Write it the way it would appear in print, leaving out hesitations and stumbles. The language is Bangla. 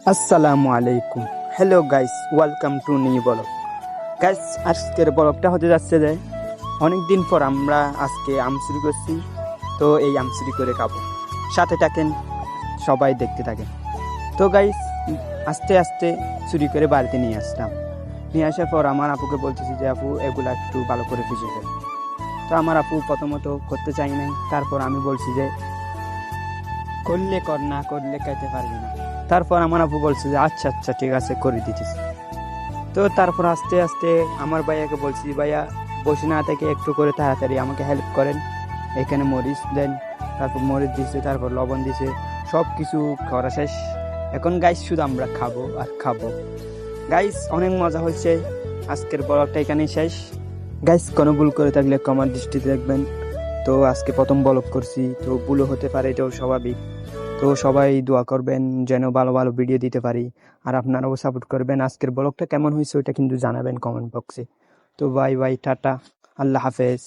আসসালামু আলাইকুম। Hello guys, welcome to new blog. Guys, আজকের ব্লগটা হতে যাচ্ছে যে অনেকদিন পর আমরা আজকে আম চুরি করছি। তো এই আম চুরি করে খাবো, সাথে থাকেন, সবাই দেখতে থাকেন। তো গাইস, আস্তে আস্তে চুরি করে বাড়িতে নিয়ে আসলাম। নিয়ে আসার পর আমার আপুকে বলতেছি যে আপু এগুলা একটু ভালো করে ভিজে ফেল। তো আমার আপু প্রথমত করতে চাই নাই, তারপর আমি বলছি যে করলে কর, না করলে খাইতে পারবি না। তারপর আমার আপু বলছে যে আচ্ছা আচ্ছা ঠিক আছে, করে দিতেছি। তো তারপর আস্তে আস্তে আমার ভাইয়াকে বলছি, ভাইয়া বসে না থেকে একটু করে তাড়াতাড়ি আমাকে হেল্প করেন, এখানে মরিচ দেন। তারপর মরিচ দিছে, তারপর লবণ দিছে, সব কিছু করা শেষ। এখন গাইস শুধু আমরা খাবো আর খাবো। গাইস অনেক মজা হয়েছে, আজকের ব্লগটা এখানেই শেষ। গাইস কোনো ভুল করে থাকলে কমার দৃষ্টিতে দেখবেন। তো আজকে প্রথম ব্লগ করছি, তো ভুলও হতে পারে, এটাও স্বাভাবিক। তো সবাই দোয়া করবেন যেন ভালো ভালো ভিডিও দিতে পারি, আর আপনারাও সাপোর্ট করবেন। আজকের ব্লগটা কেমন হয়েছে ওইটা কিন্তু জানাবেন কমেন্ট বক্সে। তো বাই বাই, টাটা, আল্লাহ হাফেজ।